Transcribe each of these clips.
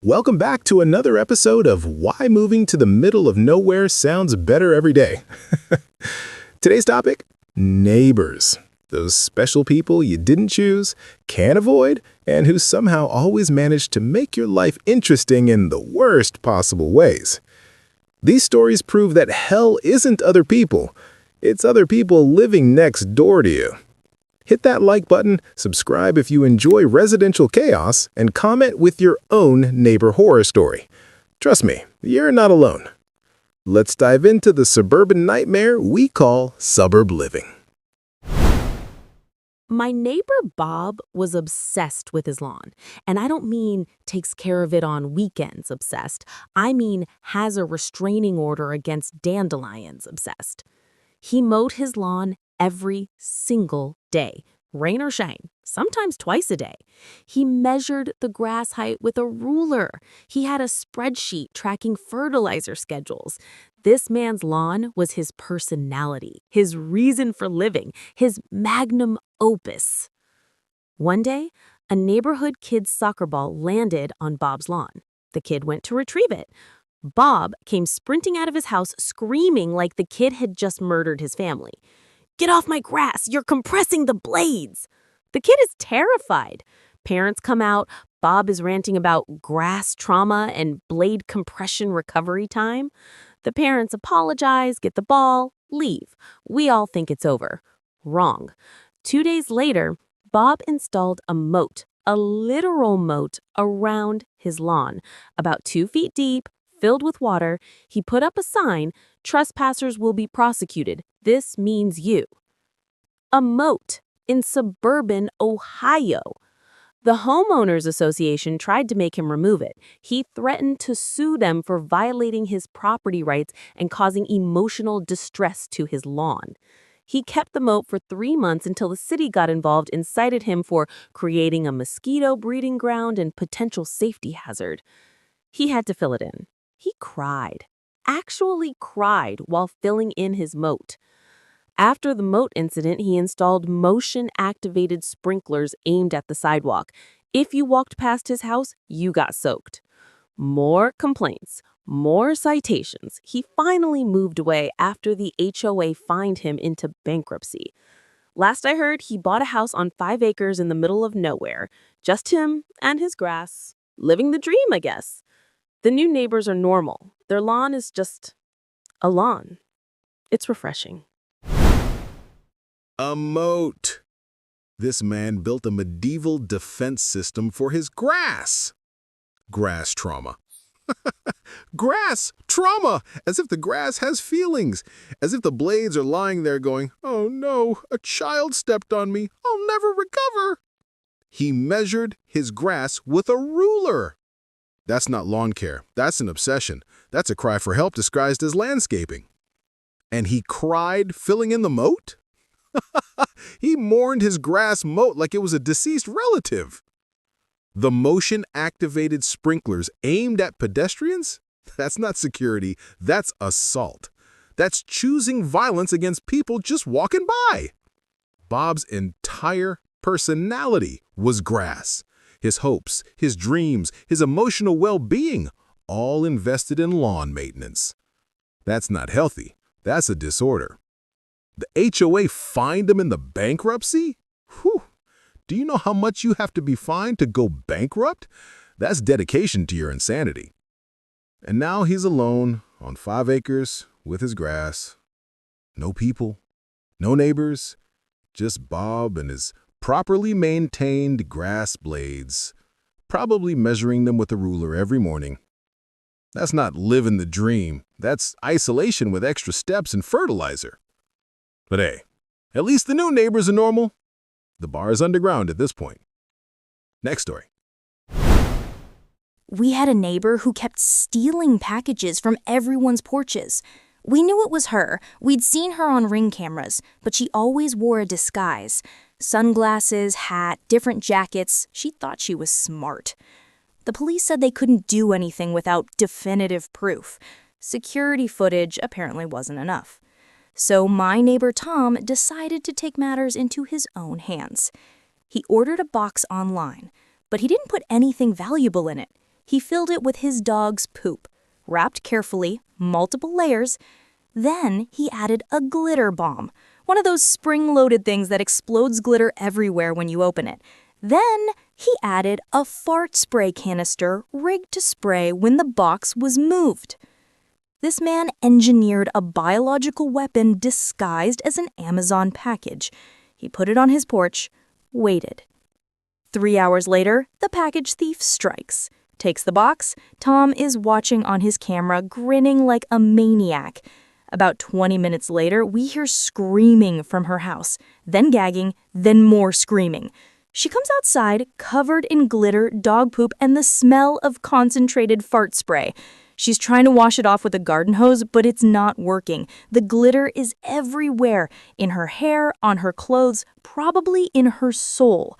Welcome back to another episode of Why Moving to the Middle of Nowhere Sounds Better Every Day. Today's topic, neighbors. Those special people you didn't choose, can't avoid, and who somehow always manage to make your life interesting in the worst possible ways. These stories prove that hell isn't other people. It's other people living next door to you. Hit that like button, subscribe if you enjoy residential chaos, and comment with your own neighbor horror story. Trust me, you're not alone. Let's dive into the suburban nightmare we call suburb living. My neighbor Bob was obsessed with his lawn. And I don't mean takes care of it on weekends obsessed. I mean has a restraining order against dandelions obsessed. He mowed his lawn every single day, rain or shine, sometimes twice a day. He measured the grass height with a ruler. He had a spreadsheet tracking fertilizer schedules. This man's lawn was his personality, his reason for living, his magnum opus. One day, a neighborhood kid's soccer ball landed on Bob's lawn. The kid went to retrieve it. Bob came sprinting out of his house screaming like the kid had just murdered his family. "Get off my grass! You're compressing the blades!" The kid is terrified. Parents come out. Bob is ranting about grass trauma and blade compression recovery time. The parents apologize, get the ball, leave. We all think it's over. Wrong. 2 days later, Bob installed a moat, a literal moat, around his lawn, about 2 feet deep, filled with water. He put up a sign, "Trespassers will be prosecuted. This means you." A moat in suburban Ohio. The Homeowners Association tried to make him remove it. He threatened to sue them for violating his property rights and causing emotional distress to his lawn. He kept the moat for 3 months until the city got involved and cited him for creating a mosquito breeding ground and potential safety hazard. He had to fill it in. He cried, actually cried while filling in his moat. After the moat incident, he installed motion-activated sprinklers aimed at the sidewalk. If you walked past his house, you got soaked. More complaints, more citations. He finally moved away after the HOA fined him into bankruptcy. Last I heard, he bought a house on 5 acres in the middle of nowhere. Just him and his grass. Living the dream, I guess. The new neighbors are normal. Their lawn is just a lawn. It's refreshing. A moat. This man built a medieval defense system for his grass. Grass trauma. Grass trauma! As if the grass has feelings. As if the blades are lying there going, "Oh no, a child stepped on me. I'll never recover." He measured his grass with a ruler. That's not lawn care. That's an obsession. That's a cry for help disguised as landscaping. And he cried filling in the moat? He mourned his grass moat like it was a deceased relative. The motion-activated sprinklers aimed at pedestrians? That's not security. That's assault. That's choosing violence against people just walking by. Bob's entire personality was grass. His hopes, his dreams, his emotional well-being, all invested in lawn maintenance. That's not healthy. That's a disorder. The HOA fined him in the bankruptcy? Whew. Do you know how much you have to be fined to go bankrupt? That's dedication to your insanity. And now he's alone on 5 acres with his grass. No people, no neighbors, just Bob and his properly maintained grass blades, probably measuring them with a ruler every morning. That's not living the dream. That's isolation with extra steps and fertilizer. But hey, at least the new neighbors are normal. The bar is underground at this point. Next story. We had a neighbor who kept stealing packages from everyone's porches. We knew it was her. We'd seen her on Ring cameras, but she always wore a disguise. Sunglasses, hat, different jackets. She thought she was smart. The police said they couldn't do anything without definitive proof. Security footage apparently wasn't enough. So my neighbor Tom decided to take matters into his own hands. He ordered a box online, but he didn't put anything valuable in it. He filled it with his dog's poop, wrapped carefully, multiple layers. Then he added a glitter bomb, one of those spring-loaded things that explodes glitter everywhere when you open it. Then he added a fart spray canister rigged to spray when the box was moved. This man engineered a biological weapon disguised as an Amazon package. He put it on his porch, waited. 3 hours later, the package thief strikes. Takes the box. Tom is watching on his camera, grinning like a maniac. About 20 minutes later, we hear screaming from her house, then gagging, then more screaming. She comes outside, covered in glitter, dog poop, and the smell of concentrated fart spray. She's trying to wash it off with a garden hose, but it's not working. The glitter is everywhere, in her hair, on her clothes, probably in her soul.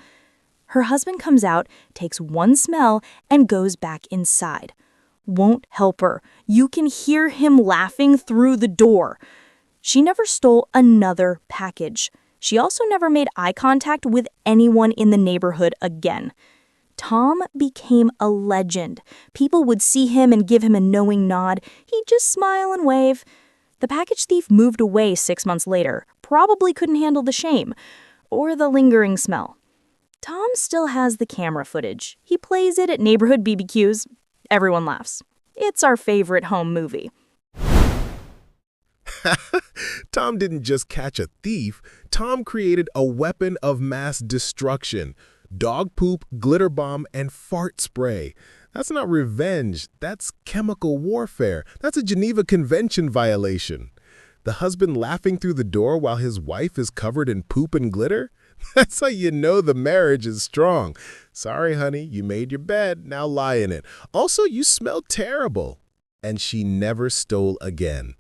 Her husband comes out, takes one smell, and goes back inside. Won't help her. You can hear him laughing through the door. She never stole another package. She also never made eye contact with anyone in the neighborhood again. Tom became a legend. People would see him and give him a knowing nod. He'd just smile and wave. The package thief moved away 6 months later. Probably couldn't handle the shame or the lingering smell. Tom still has the camera footage. He plays it at neighborhood BBQs. Everyone laughs. It's our favorite home movie. Tom didn't just catch a thief. Tom created a weapon of mass destruction. Dog poop, glitter bomb, and fart spray. That's not revenge. That's chemical warfare. That's a Geneva Convention violation. The husband laughing through the door while his wife is covered in poop and glitter? That's how you know the marriage is strong. Sorry, honey, you made your bed. Now lie in it. Also, you smell terrible. And she never stole again.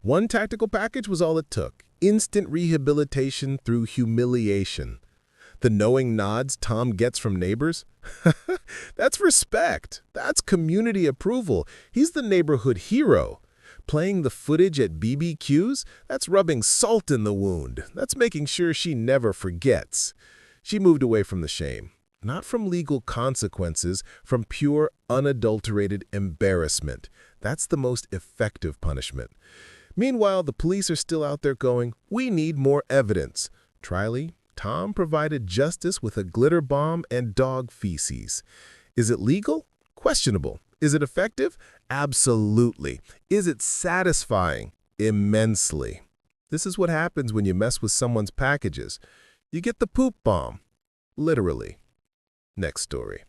One tactical package was all it took. Instant rehabilitation through humiliation. The knowing nods Tom gets from neighbors? That's respect. That's community approval. He's the neighborhood hero. Playing the footage at BBQs? That's rubbing salt in the wound. That's making sure she never forgets. She moved away from the shame. Not from legal consequences, from pure, unadulterated embarrassment. That's the most effective punishment. Meanwhile, the police are still out there going, "We need more evidence." Tryly, Tom provided justice with a glitter bomb and dog feces. Is it legal? Questionable. Is it effective? Absolutely. Is it satisfying? Immensely. This is what happens when you mess with someone's packages. You get the poop bomb. Literally. Next story.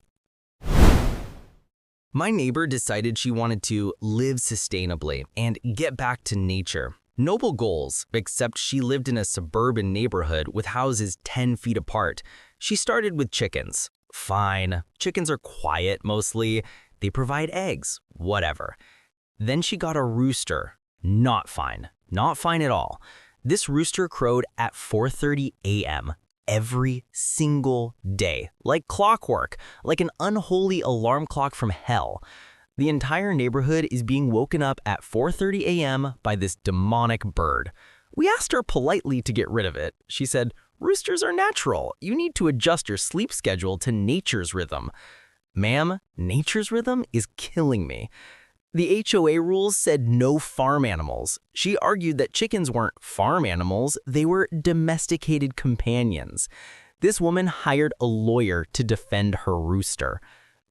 My neighbor decided she wanted to live sustainably and get back to nature. Noble goals, except she lived in a suburban neighborhood with houses 10 feet apart. She started with chickens. Fine. Chickens are quiet mostly. They provide eggs. Whatever. Then she got a rooster. Not fine. Not fine at all. This rooster crowed at 4:30 a.m. every single day, like clockwork, like an unholy alarm clock from hell. The entire neighborhood is being woken up at 4:30 a.m. by this demonic bird. We asked her politely to get rid of it. She said, "Roosters are natural. You need to adjust your sleep schedule to nature's rhythm." Ma'am, nature's rhythm is killing me. The HOA rules said no farm animals. She argued that chickens weren't farm animals, they were domesticated companions. This woman hired a lawyer to defend her rooster.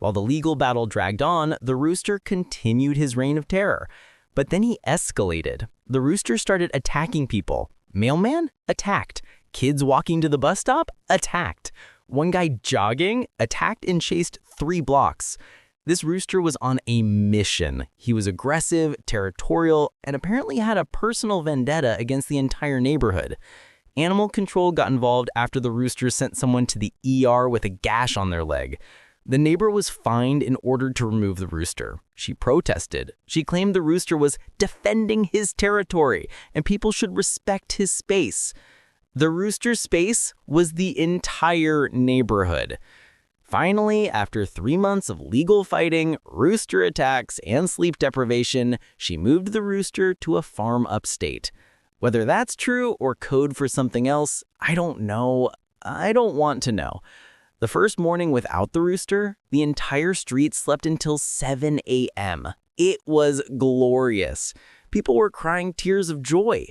While the legal battle dragged on, the rooster continued his reign of terror. But then he escalated. The rooster started attacking people. Mailman? Attacked. Kids walking to the bus stop? Attacked. One guy jogging? Attacked and chased 3 blocks. This rooster was on a mission. He was aggressive, territorial, and apparently had a personal vendetta against the entire neighborhood. Animal control got involved after the rooster sent someone to the ER with a gash on their leg. The neighbor was fined and ordered to remove the rooster. She protested. She claimed the rooster was defending his territory and people should respect his space. The rooster's space was the entire neighborhood. Finally, after 3 months of legal fighting, rooster attacks, and sleep deprivation, she moved the rooster to a farm upstate. Whether that's true or code for something else, I don't know. I don't want to know. The first morning without the rooster, the entire street slept until 7 a.m. It was glorious. People were crying tears of joy.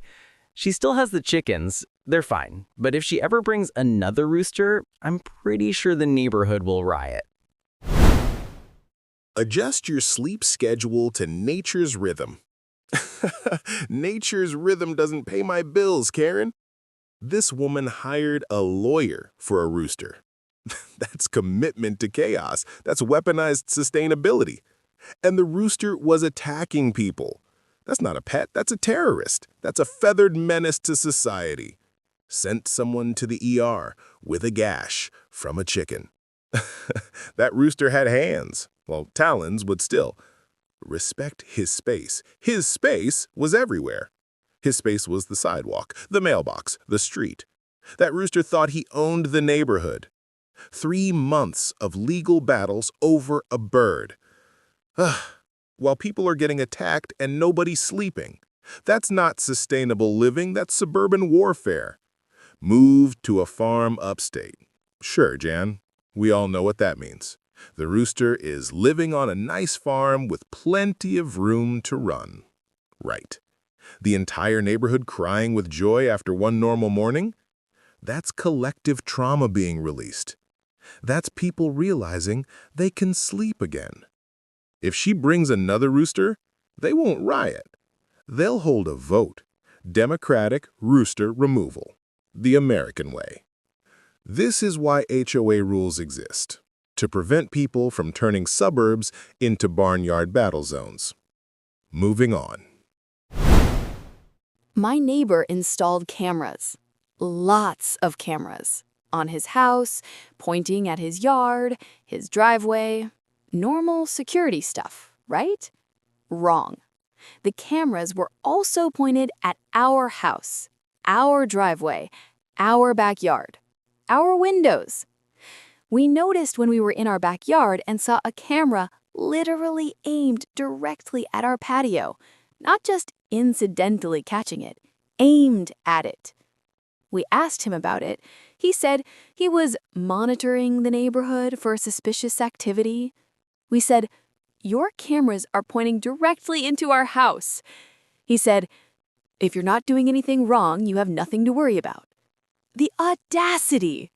She still has the chickens. They're fine. But if she ever brings another rooster, I'm pretty sure the neighborhood will riot. Adjust your sleep schedule to nature's rhythm. Nature's rhythm doesn't pay my bills, Karen. This woman hired a lawyer for a rooster. That's commitment to chaos. That's weaponized sustainability. And the rooster was attacking people. That's not a pet, that's a terrorist. That's a feathered menace to society. Sent someone to the ER with a gash from a chicken. That rooster had hands. Well, talons would still. Respect his space. His space was everywhere. His space was the sidewalk, the mailbox, the street. That rooster thought he owned the neighborhood. 3 months of legal battles over a bird. While people are getting attacked and nobody's sleeping. That's not sustainable living, that's suburban warfare. Moved to a farm upstate. Sure, Jan, we all know what that means. The rooster is living on a nice farm with plenty of room to run. Right. The entire neighborhood crying with joy after one normal morning? That's collective trauma being released. That's people realizing they can sleep again. If she brings another rooster, they won't riot. They'll hold a vote. Democratic rooster removal. The American way. This is why HOA rules exist. To prevent people from turning suburbs into barnyard battle zones. Moving on. My neighbor installed cameras. Lots of cameras. On his house, pointing at his yard, his driveway. Normal security stuff, right? Wrong. The cameras were also pointed at our house, our driveway, our backyard, our windows. We noticed when we were in our backyard and saw a camera literally aimed directly at our patio, not just incidentally catching it, aimed at it. We asked him about it. He said he was monitoring the neighborhood for suspicious activity. We said, "Your cameras are pointing directly into our house." He said, "If you're not doing anything wrong, you have nothing to worry about." The audacity!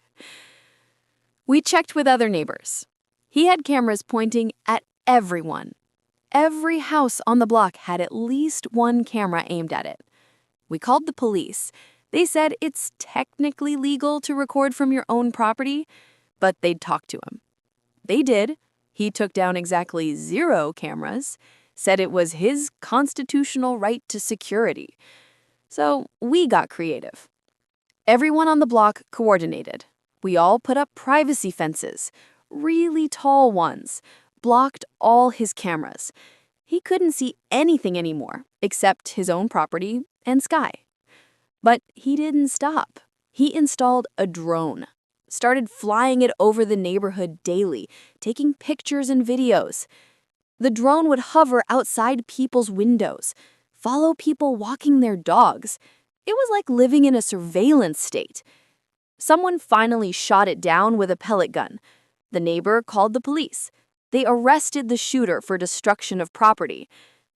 We checked with other neighbors. He had cameras pointing at everyone. Every house on the block had at least one camera aimed at it. We called the police. They said it's technically legal to record from your own property, but they'd talk to him. They did. He took down exactly 0 cameras, said it was his constitutional right to security. So we got creative. Everyone on the block coordinated. We all put up privacy fences, really tall ones, blocked all his cameras. He couldn't see anything anymore except his own property and sky. But he didn't stop. He installed a drone, started flying it over the neighborhood daily, taking pictures and videos. The drone would hover outside people's windows, follow people walking their dogs. It was like living in a surveillance state. Someone finally shot it down with a pellet gun. The neighbor called the police. They arrested the shooter for destruction of property.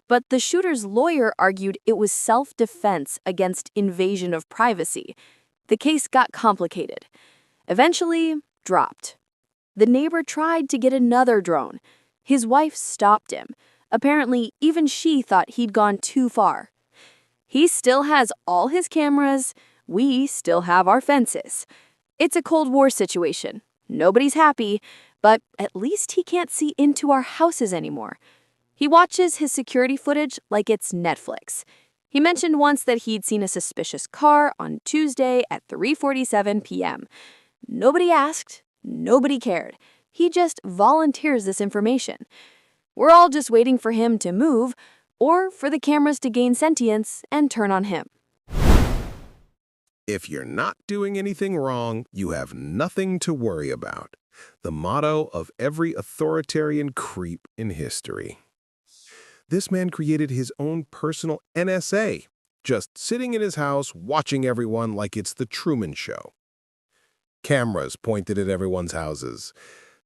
But the shooter's lawyer argued it was self-defense against invasion of privacy. The case got complicated. Eventually, dropped. The neighbor tried to get another drone. His wife stopped him. Apparently, even she thought he'd gone too far. He still has all his cameras. We still have our fences. It's a Cold War situation. Nobody's happy, but at least he can't see into our houses anymore. He watches his security footage like it's Netflix. He mentioned once that he'd seen a suspicious car on Tuesday at 3:47 p.m. Nobody asked, nobody cared. He just volunteers this information. We're all just waiting for him to move or for the cameras to gain sentience and turn on him. If you're not doing anything wrong, you have nothing to worry about. The motto of every authoritarian creep in history. This man created his own personal NSA, just sitting in his house watching everyone like it's the Truman Show. Cameras pointed at everyone's houses.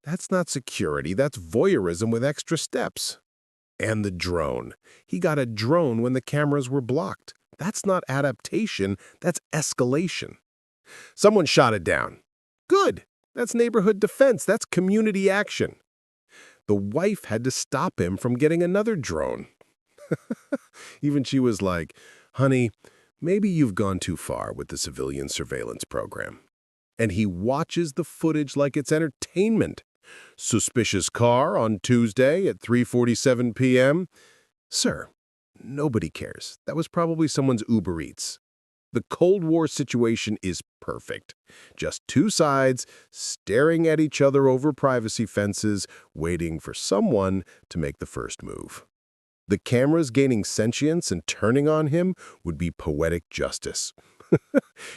That's not security, that's voyeurism with extra steps. And the drone. He got a drone when the cameras were blocked. That's not adaptation, that's escalation. Someone shot it down. Good. That's neighborhood defense. That's community action. The wife had to stop him from getting another drone. Even she was like, honey, maybe you've gone too far with the civilian surveillance program. And he watches the footage like it's entertainment. Suspicious car on Tuesday at 3:47 p.m. Sir, nobody cares. That was probably someone's Uber Eats. The Cold War situation is perfect. Just two sides staring at each other over privacy fences, waiting for someone to make the first move. The cameras gaining sentience and turning on him would be poetic justice.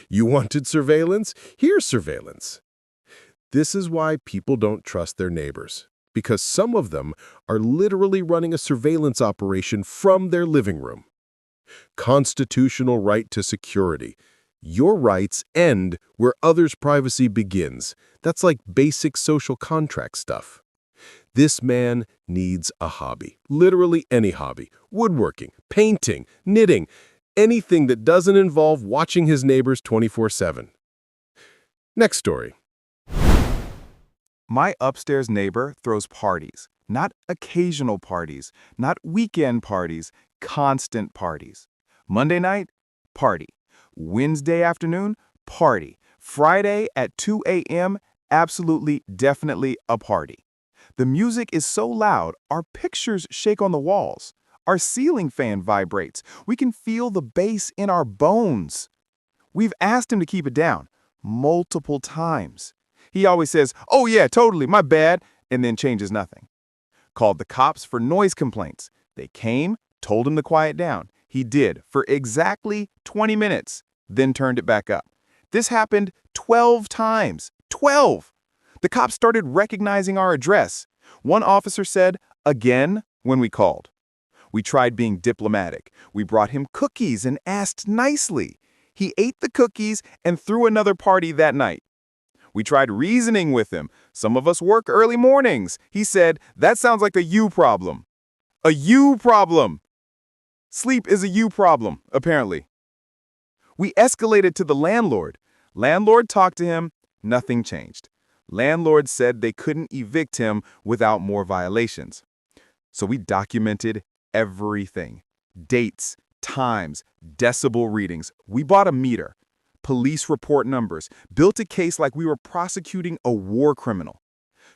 You wanted surveillance? Here's surveillance. This is why people don't trust their neighbors, because some of them are literally running a surveillance operation from their living room. Constitutional right to security. Your rights end where others' privacy begins. That's like basic social contract stuff. This man needs a hobby. Literally any hobby. Woodworking, painting, knitting, anything that doesn't involve watching his neighbors 24/7. Next story. My upstairs neighbor throws parties, not occasional parties, not weekend parties, constant parties. Monday night, party. Wednesday afternoon, party. Friday at 2 a.m., absolutely, definitely a party. The music is so loud, our pictures shake on the walls. Our ceiling fan vibrates. We can feel the bass in our bones. We've asked him to keep it down multiple times. He always says, "Oh yeah, totally, my bad," and then changes nothing. Called the cops for noise complaints. They came, told him to quiet down. He did for exactly 20 minutes, then turned it back up. This happened 12 times. 12! The cops started recognizing our address. One officer said, "Again," when we called. We tried being diplomatic. We brought him cookies and asked nicely. He ate the cookies and threw another party that night. We tried reasoning with him. Some of us work early mornings. He said, "That sounds like a you problem." A you problem. Sleep is a you problem, apparently. We escalated to the landlord. Landlord talked to him. Nothing changed. Landlord said they couldn't evict him without more violations. So we documented everything. Dates, times, decibel readings. We bought a meter. Police report numbers, built a case like we were prosecuting a war criminal.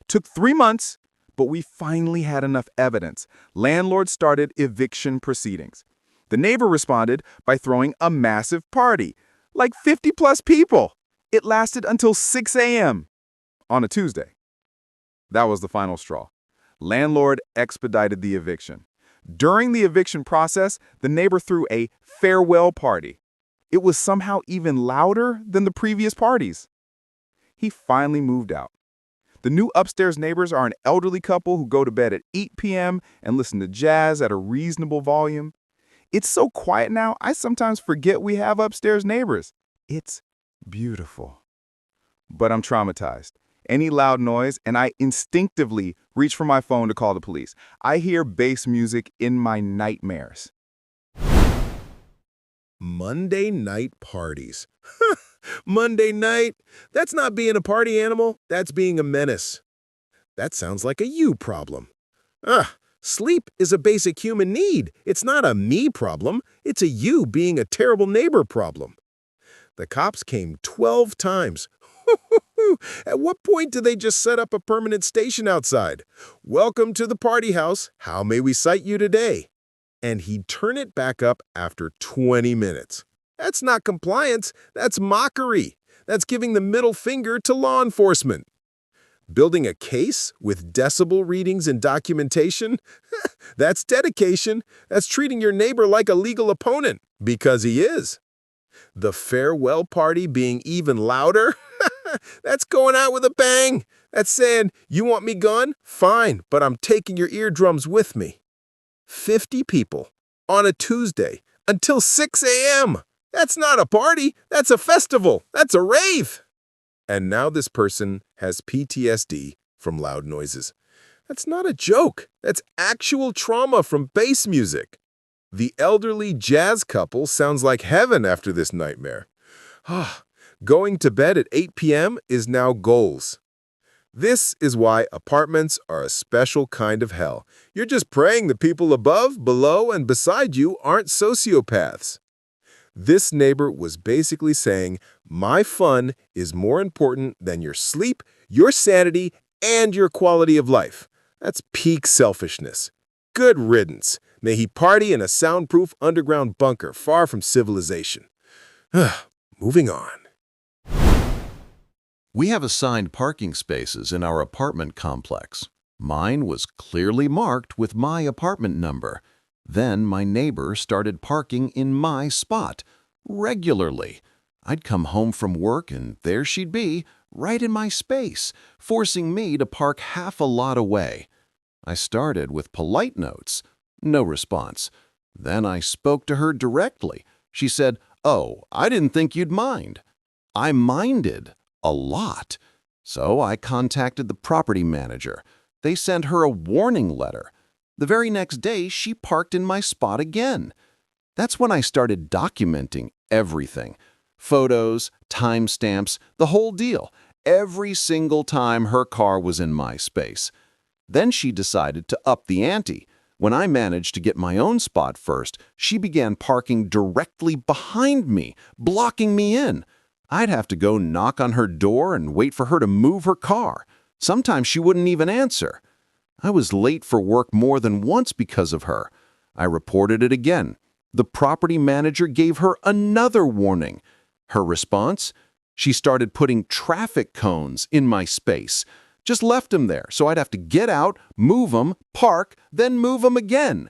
Took 3 months, but we finally had enough evidence. Landlord started eviction proceedings. The neighbor responded by throwing a massive party, like 50+ people. It lasted until 6 a.m. on a Tuesday. That was the final straw. Landlord expedited the eviction. During the eviction process, the neighbor threw a farewell party. It was somehow even louder than the previous parties. He finally moved out. The new upstairs neighbors are an elderly couple who go to bed at 8 p.m. and listen to jazz at a reasonable volume. It's so quiet now, I sometimes forget we have upstairs neighbors. It's beautiful. But I'm traumatized. Any loud noise, and I instinctively reach for my phone to call the police. I hear bass music in my nightmares. Monday night parties. Monday night? That's not being a party animal, that's being a menace. That sounds like a you problem. Sleep is a basic human need. It's not a me problem. It's a you being a terrible neighbor problem. The cops came 12 times. At what point do they just set up a permanent station outside? "Welcome to the party house. How may we cite you today?" And he'd turn it back up after 20 minutes. That's not compliance. That's mockery. That's giving the middle finger to law enforcement. Building a case with decibel readings and documentation? That's dedication. That's treating your neighbor like a legal opponent, because he is. The farewell party being even louder? That's going out with a bang. That's saying, "You want me gone? Fine, but I'm taking your eardrums with me." 50 people on a Tuesday until 6 a.m. That's not a party. That's a festival. That's a rave. And now this person has PTSD from loud noises. That's not a joke. That's actual trauma from bass music. The elderly jazz couple sounds like heaven after this nightmare. Going to bed at 8 p.m. is now goals. This is why apartments are a special kind of hell. You're just praying the people above, below, and beside you aren't sociopaths. This neighbor was basically saying, my fun is more important than your sleep, your sanity, and your quality of life. That's peak selfishness. Good riddance. May he party in a soundproof underground bunker far from civilization. Moving on. We have assigned parking spaces in our apartment complex. Mine was clearly marked with my apartment number. Then my neighbor started parking in my spot, regularly. I'd come home from work and there she'd be, right in my space, forcing me to park half a lot away. I started with polite notes. No response. Then I spoke to her directly. She said, "Oh, I didn't think you'd mind." I minded. A lot. So I contacted the property manager. They sent her a warning letter. The very next day, she parked in my spot again. That's when I started documenting everything. Photos, timestamps, the whole deal. Every single time her car was in my space. Then she decided to up the ante. When I managed to get my own spot first, she began parking directly behind me, blocking me in. I'd have to go knock on her door and wait for her to move her car. Sometimes she wouldn't even answer. I was late for work more than once because of her. I reported it again. The property manager gave her another warning. Her response? She started putting traffic cones in my space. Just left them there, so I'd have to get out, move them, park, then move them again.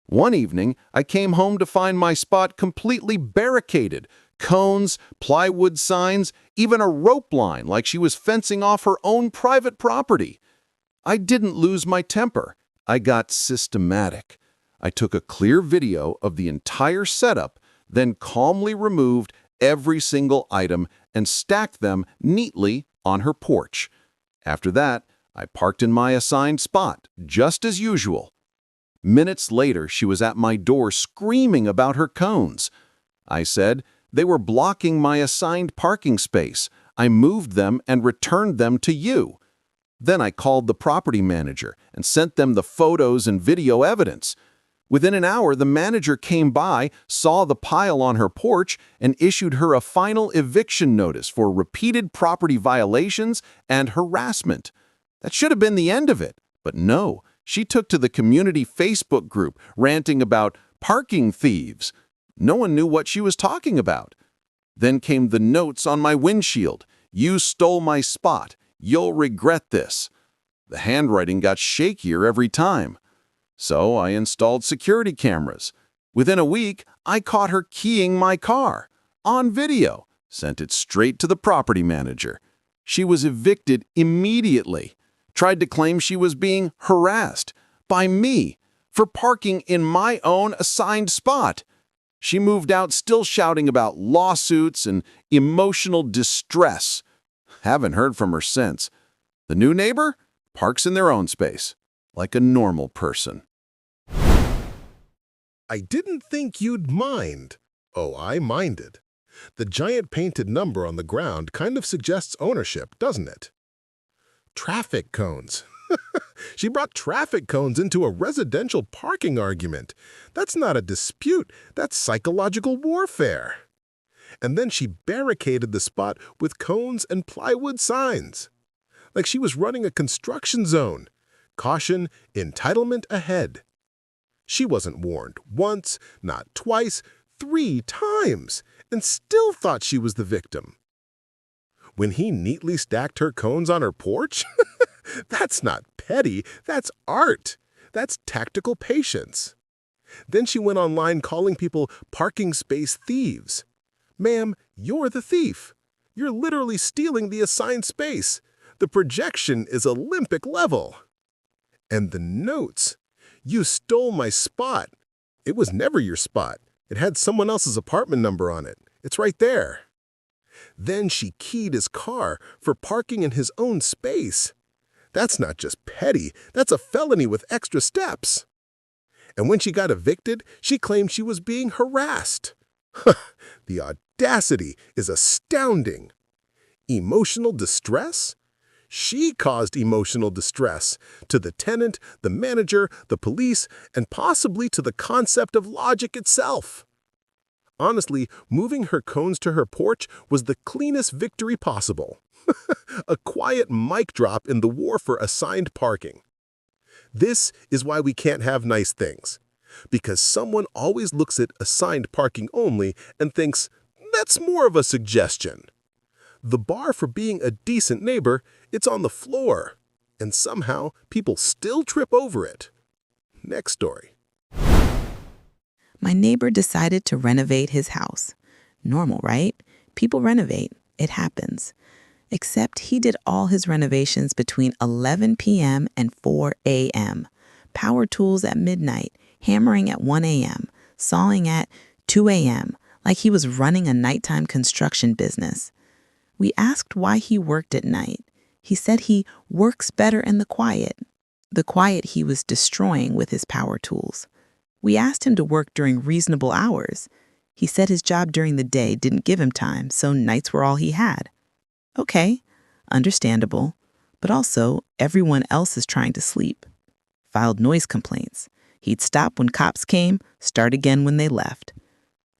One evening, I came home to find my spot completely barricaded. Cones, plywood signs, even a rope line like she was fencing off her own private property. I didn't lose my temper. I got systematic. I took a clear video of the entire setup, then calmly removed every single item and stacked them neatly on her porch. After that, I parked in my assigned spot, just as usual. Minutes later, she was at my door screaming about her cones. I said, "They were blocking my assigned parking space. I moved them and returned them to you." Then I called the property manager and sent them the photos and video evidence. Within an hour, the manager came by, saw the pile on her porch, and issued her a final eviction notice for repeated property violations and harassment. That should have been the end of it, but no. She took to the community Facebook group, ranting about parking thieves. No one knew what she was talking about. Then came the notes on my windshield. "You stole my spot. You'll regret this." The handwriting got shakier every time. So I installed security cameras. Within a week, I caught her keying my car. On video. Sent it straight to the property manager. She was evicted immediately. Tried to claim she was being harassed by me for parking in my own assigned spot. She moved out still shouting about lawsuits and emotional distress. Haven't heard from her since. The new neighbor parks in their own space, like a normal person. I didn't think you'd mind. Oh, I minded. The giant painted number on the ground kind of suggests ownership, doesn't it? Traffic cones. She brought traffic cones into a residential parking argument. That's not a dispute. That's psychological warfare. And then she barricaded the spot with cones and plywood signs. Like she was running a construction zone. Caution, entitlement ahead. She wasn't warned once, not twice, 3 times, and still thought she was the victim. When he neatly stacked her cones on her porch? That's not petty, that's art. That's tactical patience. Then she went online calling people parking space thieves. Ma'am, you're the thief. You're literally stealing the assigned space. The projection is Olympic level. And the notes. You stole my spot. It was never your spot. It had someone else's apartment number on it. It's right there. Then she keyed his car for parking in his own space. That's not just petty, that's a felony with extra steps. And when she got evicted, she claimed she was being harassed. The audacity is astounding. Emotional distress? She caused emotional distress to the tenant, the manager, the police, and possibly to the concept of logic itself. Honestly, moving her cones to her porch was the cleanest victory possible. A quiet mic drop in the war for assigned parking. This is why we can't have nice things. Because someone always looks at assigned parking only and thinks, that's more of a suggestion. The bar for being a decent neighbor, it's on the floor. And somehow, people still trip over it. Next story. My neighbor decided to renovate his house. Normal, right? People renovate. It happens. Except he did all his renovations between 11 p.m. and 4 a.m. Power tools at midnight, hammering at 1 a.m., sawing at 2 a.m., like he was running a nighttime construction business. We asked why he worked at night. He said he works better in the quiet he was destroying with his power tools. We asked him to work during reasonable hours. He said his job during the day didn't give him time, so nights were all he had. Okay, understandable, but also everyone else is trying to sleep. Filed noise complaints. He'd stop when cops came, start again when they left.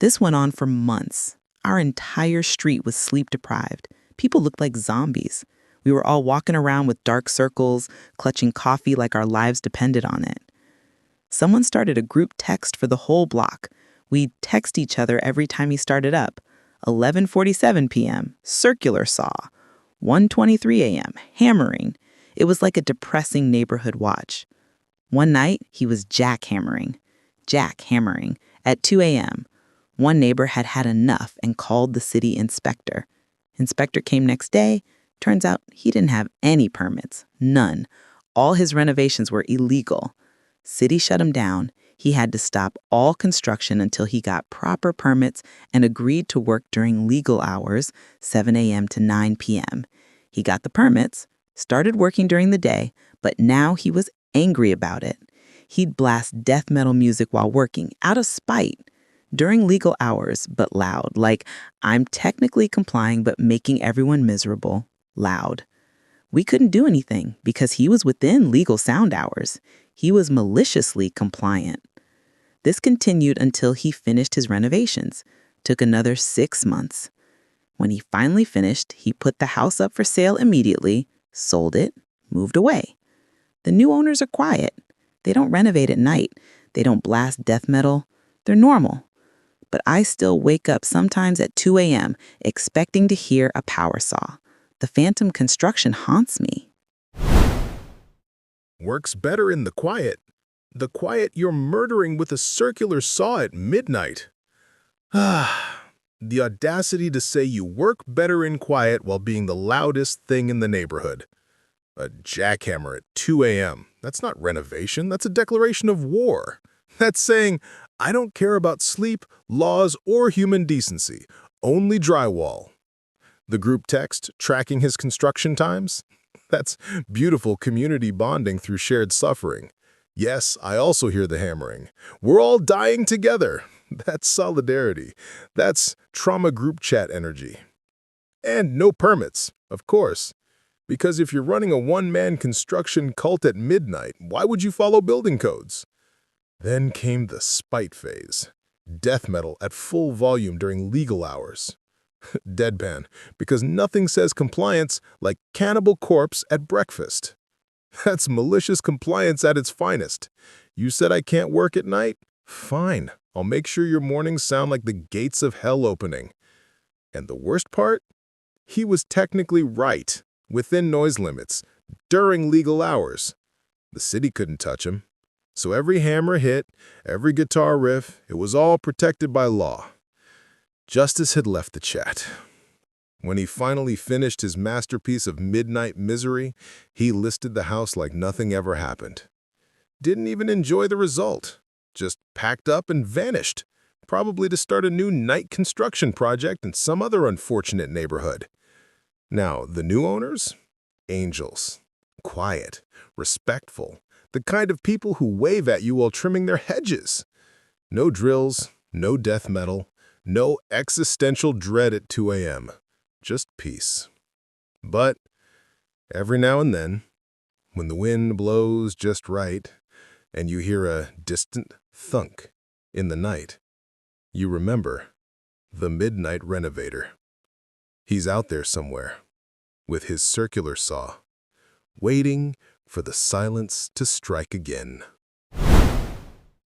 This went on for months. Our entire street was sleep-deprived. People looked like zombies. We were all walking around with dark circles, clutching coffee like our lives depended on it. Someone started a group text for the whole block. We'd text each other every time he started up. 11:47 p.m., circular saw. 1:23 a.m., hammering. It was like a depressing neighborhood watch. One night, he was jackhammering at 2 a.m. One neighbor had had enough and called the city inspector. Inspector came next day. Turns out he didn't have any permits, none. All his renovations were illegal. City shut him down. He had to stop all construction until he got proper permits and agreed to work during legal hours, 7 a.m. to 9 p.m. He got the permits, started working during the day, but now he was angry about it. He'd blast death metal music while working, out of spite. During legal hours, but loud, like, I'm technically complying but making everyone miserable, loud. We couldn't do anything because he was within legal sound hours. He was maliciously compliant. This continued until he finished his renovations. Took another 6 months. When he finally finished, he put the house up for sale immediately, sold it, moved away. The new owners are quiet. They don't renovate at night. They don't blast death metal. They're normal. But I still wake up sometimes at 2 a.m. expecting to hear a power saw. The phantom construction haunts me. Works better in the quiet. The quiet you're murdering with a circular saw at midnight. The audacity to say you work better in quiet while being the loudest thing in the neighborhood. A jackhammer at 2 a.m. That's not renovation, that's a declaration of war. That's saying, I don't care about sleep, laws, or human decency, only drywall. The group text tracking his construction times? That's beautiful community bonding through shared suffering. Yes, I also hear the hammering. We're all dying together. That's solidarity. That's trauma group chat energy. And no permits, of course. Because if you're running a one-man construction cult at midnight, why would you follow building codes? Then came the spite phase. Death metal at full volume during legal hours. Deadpan, because nothing says compliance like Cannibal Corpse at breakfast. That's malicious compliance at its finest. You said I can't work at night? Fine, I'll make sure your mornings sound like the gates of hell opening. And the worst part? He was technically right, within noise limits, during legal hours. The city couldn't touch him. So every hammer hit, every guitar riff, it was all protected by law. Justice had left the chat. When he finally finished his masterpiece of midnight misery, he listed the house like nothing ever happened. Didn't even enjoy the result. Just packed up and vanished. probably to start a new night construction project in some other unfortunate neighborhood. Now, the new owners? Angels. Quiet, respectful, the kind of people who wave at you while trimming their hedges. No drills, no death metal, no existential dread at 2 a.m. Just peace. But every now and then, when the wind blows just right and you hear a distant thunk in the night, you remember the midnight renovator. He's out there somewhere with his circular saw, waiting for the silence to strike again.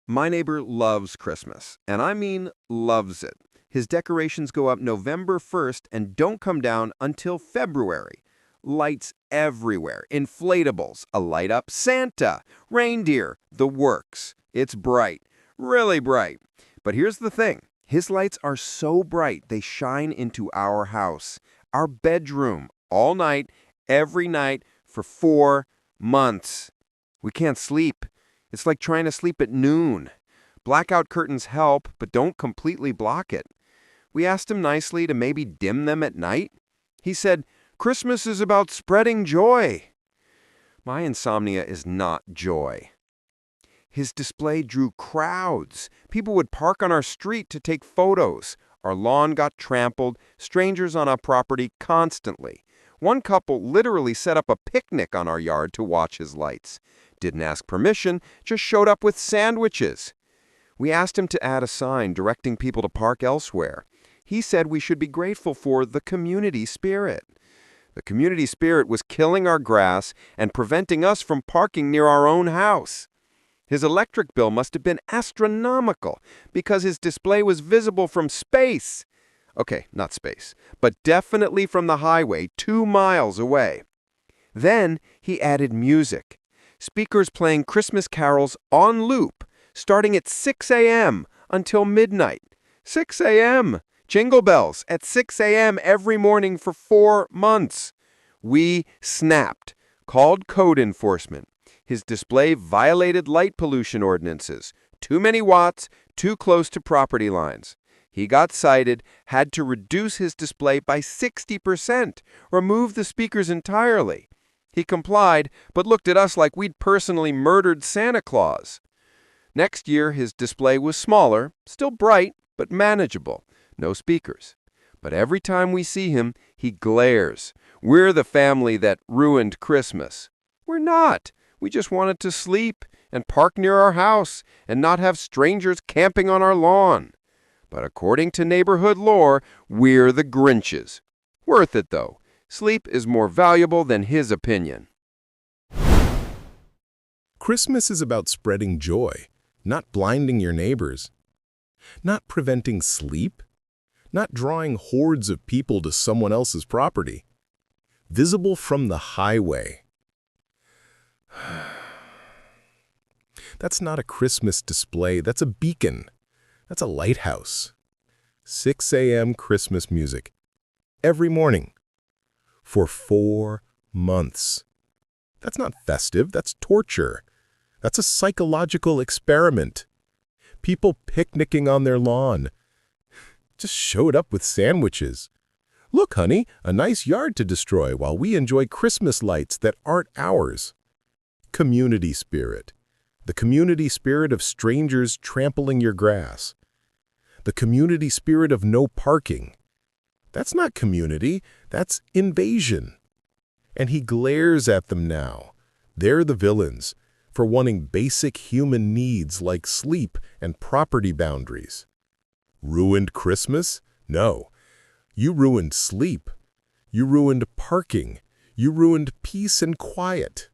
My neighbor loves Christmas, and I mean loves it. His decorations go up November 1st and don't come down until February. Lights everywhere, inflatables, a light-up Santa, reindeer, the works. It's bright, really bright. But here's the thing. His lights are so bright they shine into our house, our bedroom, all night, every night, for 4 months. We can't sleep. It's like trying to sleep at noon. Blackout curtains help, but don't completely block it. We asked him nicely to maybe dim them at night. He said, "Christmas is about spreading joy." My insomnia is not joy. His display drew crowds. People would park on our street to take photos. Our lawn got trampled, strangers on our property constantly. One couple literally set up a picnic on our yard to watch his lights. Didn't ask permission, just showed up with sandwiches. We asked him to add a sign directing people to park elsewhere. He said we should be grateful for the community spirit. The community spirit was killing our grass and preventing us from parking near our own house. His electric bill must have been astronomical because his display was visible from space. Okay, not space, but definitely from the highway 2 miles away. Then he added music. Speakers playing Christmas carols on loop, starting at 6 a.m. until midnight. 6 a.m. Jingle bells at 6 a.m. every morning for 4 months. We snapped, called code enforcement. His display violated light pollution ordinances. Too many watts, too close to property lines. He got cited, had to reduce his display by 60%, remove the speakers entirely. He complied, but looked at us like we'd personally murdered Santa Claus. Next year, his display was smaller, still bright, but manageable. No speakers. But every time we see him, he glares. We're the family that ruined Christmas. We're not. We just wanted to sleep and park near our house and not have strangers camping on our lawn. But according to neighborhood lore, we're the Grinches. Worth it, though. Sleep is more valuable than his opinion. Christmas is about spreading joy, not blinding your neighbors, not preventing sleep, not drawing hordes of people to someone else's property. Visible from the highway. That's not a Christmas display, that's a beacon. That's a lighthouse. 6 a.m. Christmas music. Every morning. For 4 months. That's not festive, that's torture. That's a psychological experiment. People picnicking on their lawn. Just showed up with sandwiches. Look, honey, a nice yard to destroy while we enjoy Christmas lights that aren't ours. Community spirit. The community spirit of strangers trampling your grass. The community spirit of no parking. That's not community, that's invasion. And he glares at them now. They're the villains for wanting basic human needs like sleep and property boundaries. Ruined Christmas? No. You ruined sleep. You ruined parking. You ruined peace and quiet.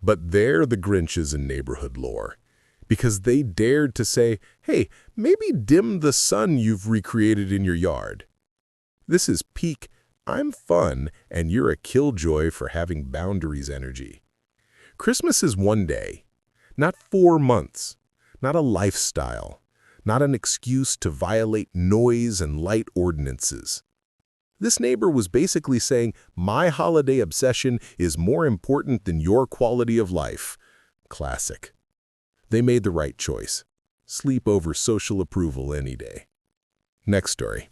But they're the Grinches in neighborhood lore, because they dared to say, hey, maybe dim the sun you've recreated in your yard. This is peak, I'm fun, and you're a killjoy for having boundaries energy. Christmas is one day, not 4 months, not a lifestyle, not an excuse to violate noise and light ordinances. This neighbor was basically saying, my holiday obsession is more important than your quality of life. Classic. They made the right choice. Sleep over social approval any day. Next story.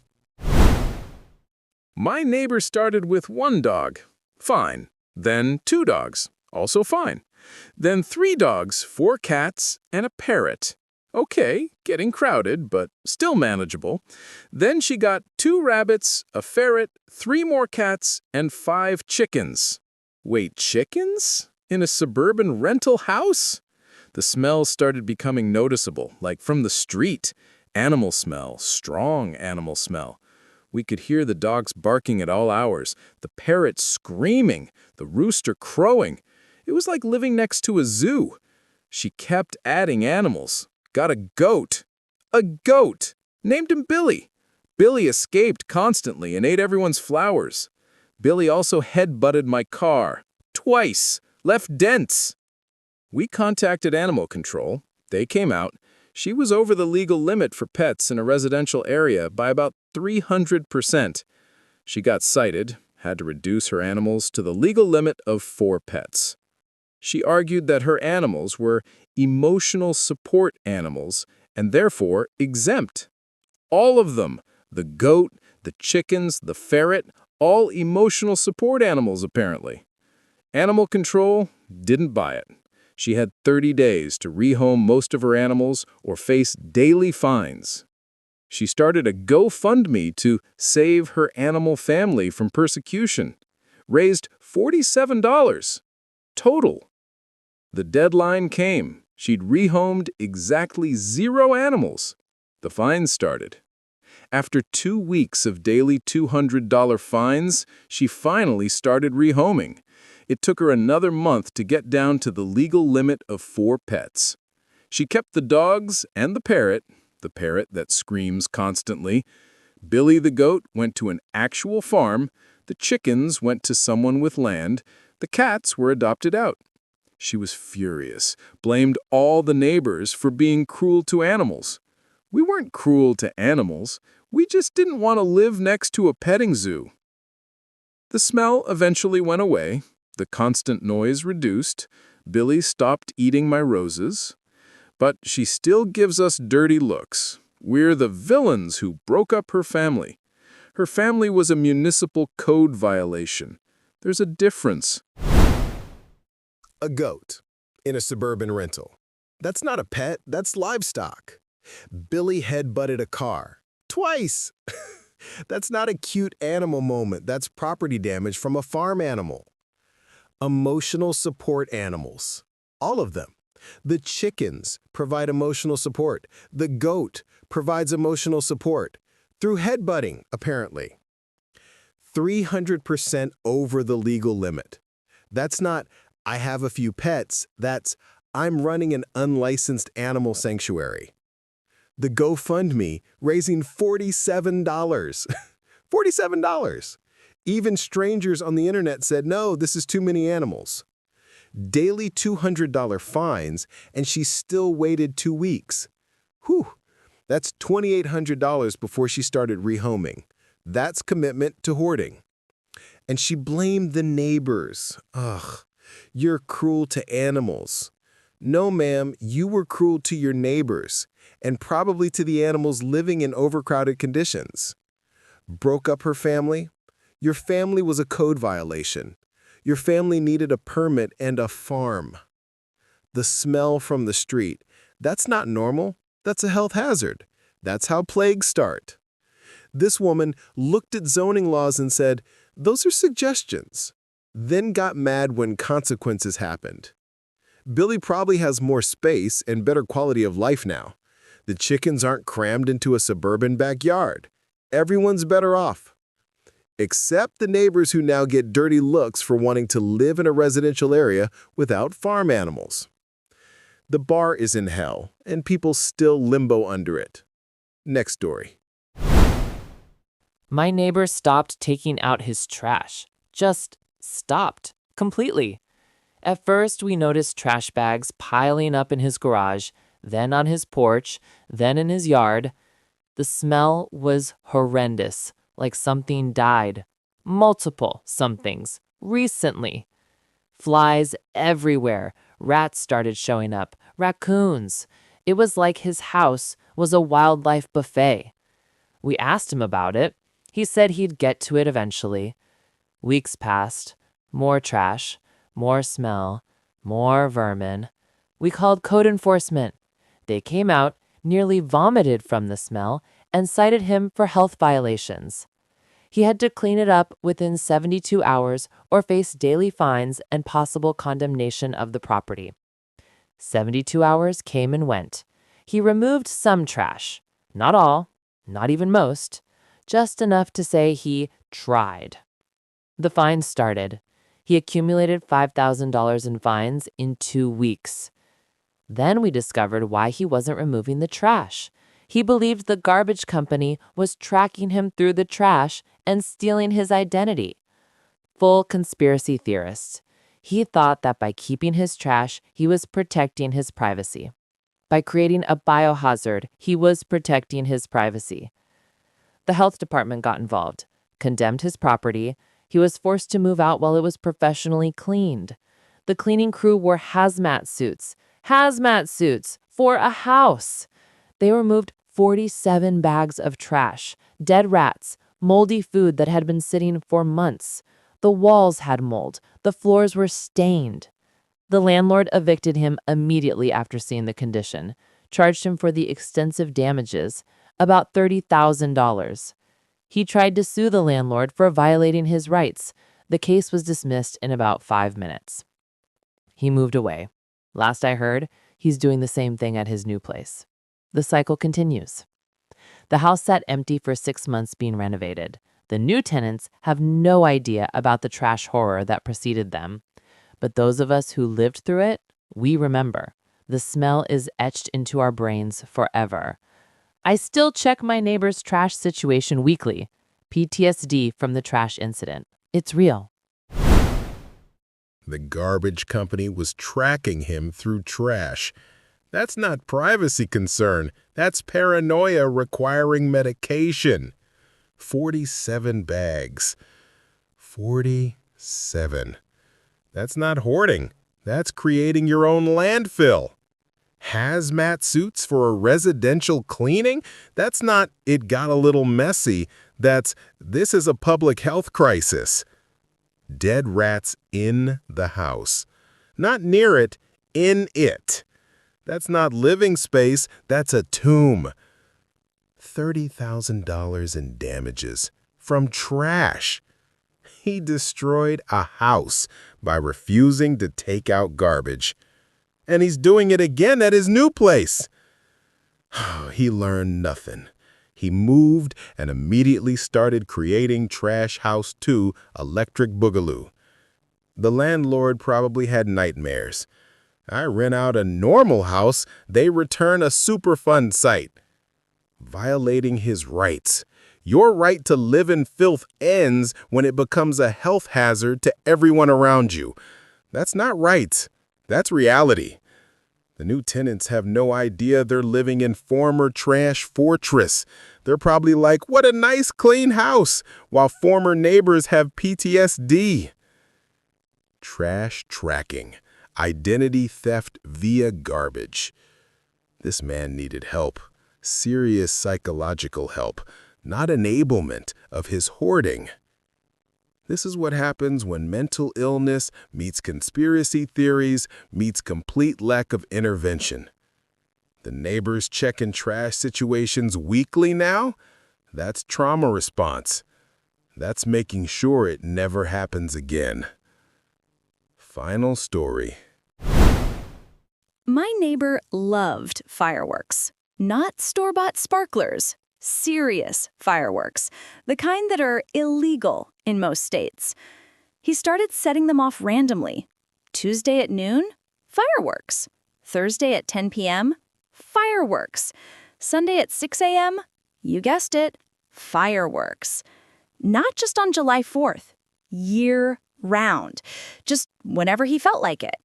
My neighbor started with 1 dog. Fine. Then 2 dogs. Also fine. Then 3 dogs, 4 cats, and a parrot. Okay, getting crowded, but still manageable. Then she got 2 rabbits, a ferret, 3 more cats, and 5 chickens. Wait, chickens? In a suburban rental house? The smell started becoming noticeable, like from the street. Animal smell, strong animal smell. We could hear the dogs barking at all hours, the parrot screaming, the rooster crowing. It was like living next to a zoo. She kept adding animals. Got a goat. A goat! Named him Billy. Billy escaped constantly and ate everyone's flowers. Billy also head-butted my car. Twice. Left dents. We contacted animal control. They came out. She was over the legal limit for pets in a residential area by about 300%. She got cited, had to reduce her animals to the legal limit of 4 pets. She argued that her animals were emotional support animals and therefore exempt. All of them, the goat, the chickens, the ferret, all emotional support animals apparently. Animal control didn't buy it. She had 30 days to rehome most of her animals or face daily fines. She started a GoFundMe to save her animal family from persecution. Raised $47 total. The deadline came. She'd rehomed exactly 0 animals. The fines started. After 2 weeks of daily $200 fines, she finally started rehoming. It took her another month to get down to the legal limit of 4 pets. She kept the dogs and the parrot that screams constantly. Billy the goat went to an actual farm. The chickens went to someone with land. The cats were adopted out. She was furious, blamed all the neighbors for being cruel to animals. We weren't cruel to animals. We just didn't want to live next to a petting zoo. The smell eventually went away. The constant noise reduced. Billy stopped eating my roses. But she still gives us dirty looks. We're the villains who broke up her family. Her family was a municipal code violation. There's a difference. A goat in a suburban rental. That's not a pet, that's livestock. Billy head-butted a car. Twice! That's not a cute animal moment, that's property damage from a farm animal. Emotional support animals. All of them. The chickens provide emotional support. The goat provides emotional support. Through headbutting, apparently. 300% over the legal limit. That's not, I have a few pets, that's, I'm running an unlicensed animal sanctuary. The GoFundMe raising $47. $47. Even strangers on the internet said, no, this is too many animals. Daily $200 fines, and she still waited 2 weeks. Whew, that's $2,800 before she started rehoming. That's commitment to hoarding. And she blamed the neighbors. Ugh, you're cruel to animals. No, ma'am, you were cruel to your neighbors, and probably to the animals living in overcrowded conditions. Broke up her family? Your family was a code violation. Your family needed a permit and a farm. The smell from the street, that's not normal. That's a health hazard. That's how plagues start. This woman looked at zoning laws and said, those are suggestions. Then got mad when consequences happened. Billy probably has more space and better quality of life now. The chickens aren't crammed into a suburban backyard. Everyone's better off. Except the neighbors who now get dirty looks for wanting to live in a residential area without farm animals. The bar is in hell, and people still limbo under it. Next story. My neighbor stopped taking out his trash. Just stopped. Completely. At first, we noticed trash bags piling up in his garage, then on his porch, then in his yard. The smell was horrendous, like something died. Multiple somethings. Recently. Flies everywhere. Rats started showing up. Raccoons. It was like his house was a wildlife buffet. We asked him about it. He said he'd get to it eventually. Weeks passed. More trash, more smell, more vermin. We called code enforcement. They came out, nearly vomited from the smell, and cited him for health violations. He had to clean it up within 72 hours or face daily fines and possible condemnation of the property. 72 hours came and went. He removed some trash. Not all, not even most, just enough to say he tried. The fines started. He accumulated $5,000 in fines in 2 weeks. Then we discovered why he wasn't removing the trash. He believed the garbage company was tracking him through the trash and stealing his identity. Full conspiracy theorist. He thought that by keeping his trash, he was protecting his privacy. By creating a biohazard, he was protecting his privacy. The health department got involved, condemned his property. He was forced to move out while it was professionally cleaned. The cleaning crew wore hazmat suits for a house. They removed 47 bags of trash, dead rats, moldy food that had been sitting for months. The walls had mold. The floors were stained. The landlord evicted him immediately after seeing the condition, charged him for the extensive damages, about $30,000. He tried to sue the landlord for violating his rights. The case was dismissed in about 5 minutes. He moved away. Last I heard, he's doing the same thing at his new place. The cycle continues. The house sat empty for 6 months being renovated. The new tenants have no idea about the trash horror that preceded them. But those of us who lived through it, we remember. The smell is etched into our brains forever. I still check my neighbor's trash situation weekly. PTSD from the trash incident. It's real. The garbage company was tracking him through trash. That's not privacy concern. That's paranoia requiring medication. 47 bags. 47. That's not hoarding. That's creating your own landfill. Hazmat suits for a residential cleaning? That's not it got a little messy. This is a public health crisis. Dead rats in the house. Not near it, in it. That's not living space, that's a tomb. $30,000 in damages from trash. He destroyed a house by refusing to take out garbage. And he's doing it again at his new place. He learned nothing. He moved and immediately started creating Trash House 2 Electric Boogaloo. The landlord probably had nightmares. I rent out a normal house, they return a Superfund site. Violating his rights. Your right to live in filth ends when it becomes a health hazard to everyone around you. That's not rights. That's reality. The new tenants have no idea they're living in former trash fortress. They're probably like, what a nice clean house, while former neighbors have PTSD. Trash tracking. Identity theft via garbage. This man needed help. Serious psychological help, not enablement of his hoarding. This is what happens when mental illness meets conspiracy theories, meets complete lack of intervention. The neighbors checking trash situations weekly now? That's trauma response. That's making sure it never happens again. Final story. My neighbor loved fireworks. Not store-bought sparklers. Serious fireworks, the kind that are illegal in most states. He started setting them off randomly. Tuesday at noon, fireworks. Thursday at 10 p.m., fireworks. Sunday at 6 a.m., you guessed it, fireworks. Not just on July 4th, year-round, just whenever he felt like it.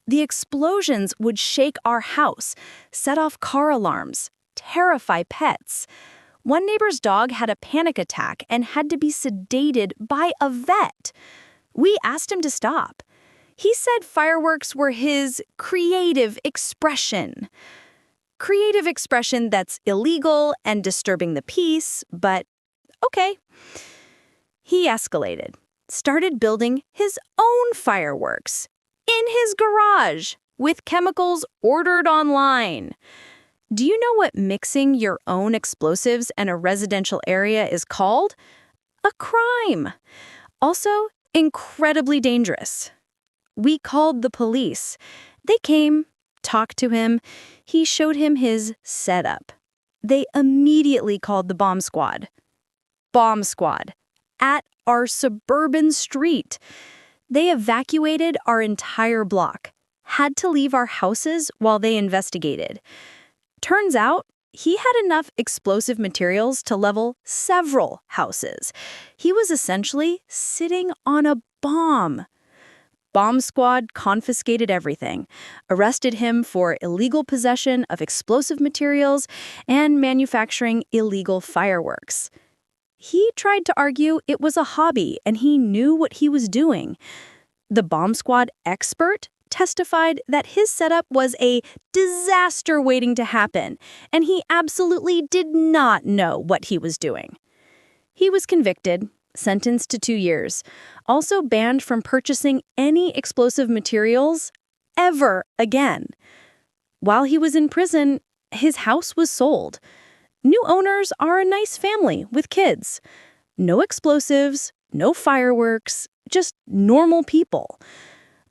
The explosions would shake our house, set off car alarms, terrify pets. One neighbor's dog had a panic attack and had to be sedated by a vet. We asked him to stop. He said fireworks were his creative expression. creative expression that's illegal and disturbing the peace, but okay. He escalated, started building his own fireworks in his garage with chemicals ordered online. Do you know what mixing your own explosives in a residential area is called? A crime. Also, incredibly dangerous. We called the police. They came, talked to him. He showed him his setup. They immediately called the bomb squad. Bomb squad. At our suburban street. They evacuated our entire block, had to leave our houses while they investigated. Turns out, he had enough explosive materials to level several houses. He was essentially sitting on a bomb. Bomb squad confiscated everything, arrested him for illegal possession of explosive materials and manufacturing illegal fireworks. He tried to argue it was a hobby and he knew what he was doing. The bomb squad expert testified that his setup was a disaster waiting to happen, and he absolutely did not know what he was doing. He was convicted, sentenced to 2 years, also banned from purchasing any explosive materials ever again. While he was in prison, his house was sold. New owners are a nice family with kids. No explosives, no fireworks, just normal people.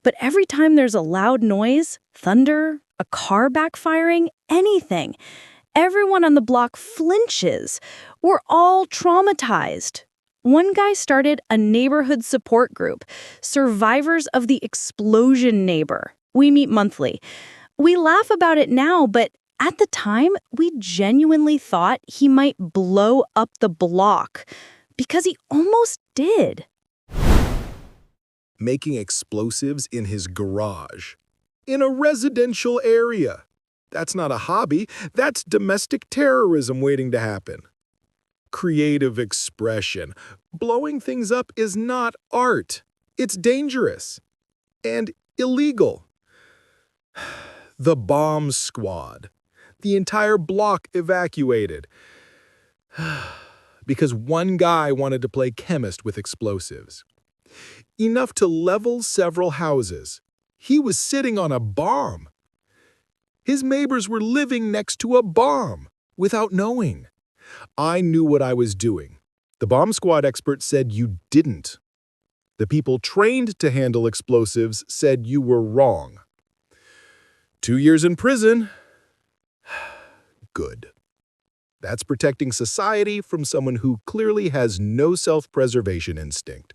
But every time there's a loud noise, thunder, a car backfiring, anything, everyone on the block flinches. We're all traumatized. One guy started a neighborhood support group, Survivors of the Explosion Neighbor. We meet monthly. We laugh about it now, but at the time, we genuinely thought he might blow up the block, because he almost did. Making explosives in his garage. In a residential area. That's not a hobby, that's domestic terrorism waiting to happen. Creative expression. Blowing things up is not art. It's dangerous. And illegal. The bomb squad. The entire block evacuated. Because one guy wanted to play chemist with explosives. Enough to level several houses. He was sitting on a bomb. His neighbors were living next to a bomb without knowing. I knew what I was doing. The bomb squad expert said you didn't. The people trained to handle explosives said you were wrong. 2 years in prison. Good. That's protecting society from someone who clearly has no self-preservation instinct.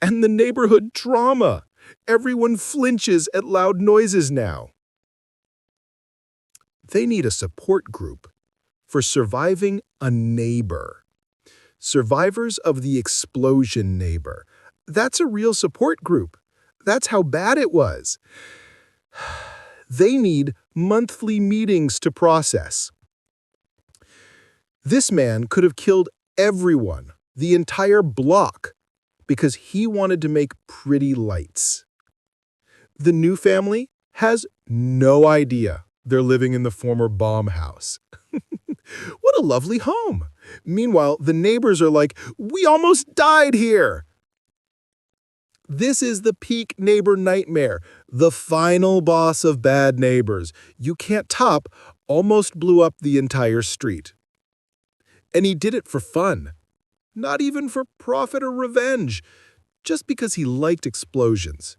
And the neighborhood trauma. Everyone flinches at loud noises now. They need a support group for surviving a neighbor. Survivors of the explosion neighbor. That's a real support group. That's how bad it was. They need monthly meetings to process. This man could have killed everyone, the entire block, because he wanted to make pretty lights. The new family has no idea they're living in the former bomb house. What a lovely home. Meanwhile, the neighbors are like, we almost died here. This is the peak neighbor nightmare, the final boss of bad neighbors. You can't top, almost blew up the entire street. And he did it for fun, not even for profit or revenge, just because he liked explosions.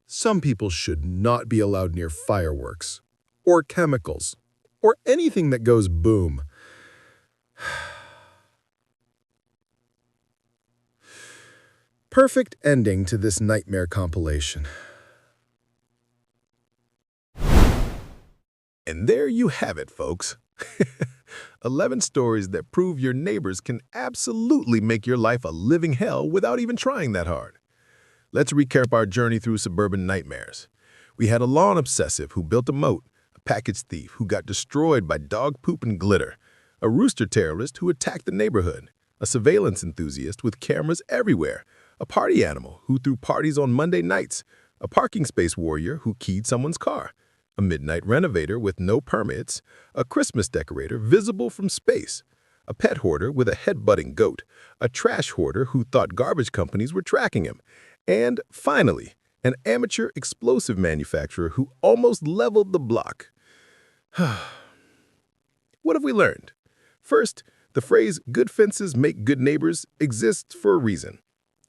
Some people should not be allowed near fireworks, or chemicals, or anything that goes boom. Perfect ending to this nightmare compilation. And there you have it, folks. 11 stories that prove your neighbors can absolutely make your life a living hell without even trying that hard. Let's recap our journey through suburban nightmares. We had a lawn obsessive who built a moat, a package thief who got destroyed by dog poop and glitter, a rooster terrorist who attacked the neighborhood, a surveillance enthusiast with cameras everywhere, a party animal who threw parties on Monday nights, a parking space warrior who keyed someone's car, a midnight renovator with no permits, a Christmas decorator visible from space, a pet hoarder with a head-butting goat, a trash hoarder who thought garbage companies were tracking him, and finally, an amateur explosive manufacturer who almost leveled the block. What have we learned? First, the phrase, "good fences make good neighbors," exists for a reason.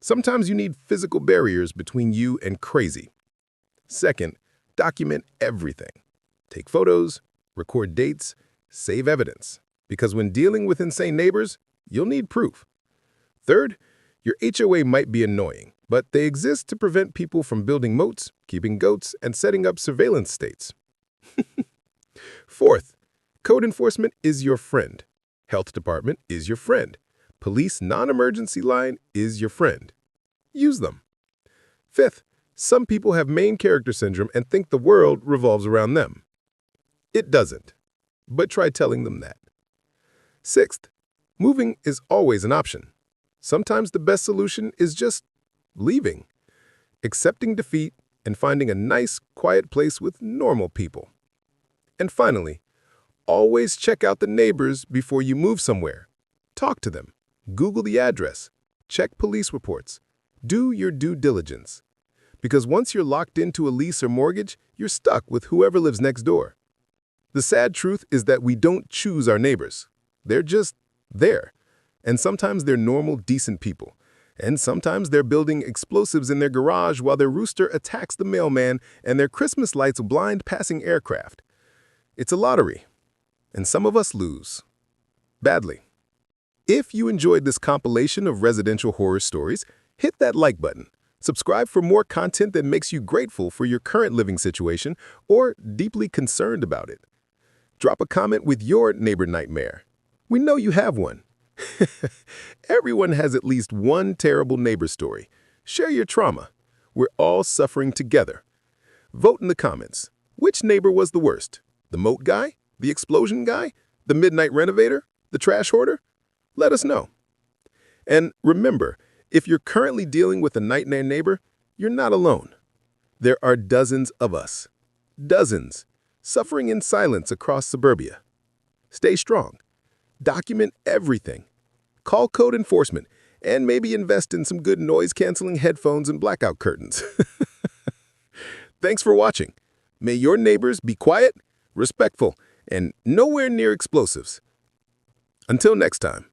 Sometimes you need physical barriers between you and crazy. Second, document everything. Take photos, record dates, save evidence. Because when dealing with insane neighbors, you'll need proof. Third, your HOA might be annoying, but they exist to prevent people from building moats, keeping goats, and setting up surveillance states. Fourth, code enforcement is your friend. Health department is your friend. Police non-emergency line is your friend. Use them. Fifth, some people have main character syndrome and think the world revolves around them. It doesn't, but try telling them that. Sixth, moving is always an option. Sometimes the best solution is just leaving, accepting defeat, and finding a nice, quiet place with normal people. And finally, always check out the neighbors before you move somewhere. Talk to them. Google the address. Check police reports. Do your due diligence. Because once you're locked into a lease or mortgage, you're stuck with whoever lives next door. The sad truth is that we don't choose our neighbors. They're just there. And sometimes they're normal, decent people. And sometimes they're building explosives in their garage while their rooster attacks the mailman and their Christmas lights blind passing aircraft. It's a lottery. And some of us lose. Badly. If you enjoyed this compilation of residential horror stories, hit that like button. Subscribe for more content that makes you grateful for your current living situation or deeply concerned about it. Drop a comment with your neighbor nightmare. We know you have one. Everyone has at least one terrible neighbor story. Share your trauma. We're all suffering together. Vote in the comments. Which neighbor was the worst? The moat guy? The explosion guy? The midnight renovator? The trash hoarder? Let us know. And remember, if you're currently dealing with a nightmare neighbor, you're not alone. There are dozens of us. Dozens. Suffering in silence across suburbia. Stay strong. Document everything. Call code enforcement and maybe invest in some good noise-canceling headphones and blackout curtains. Thanks for watching. May your neighbors be quiet, respectful, and nowhere near explosives. Until next time.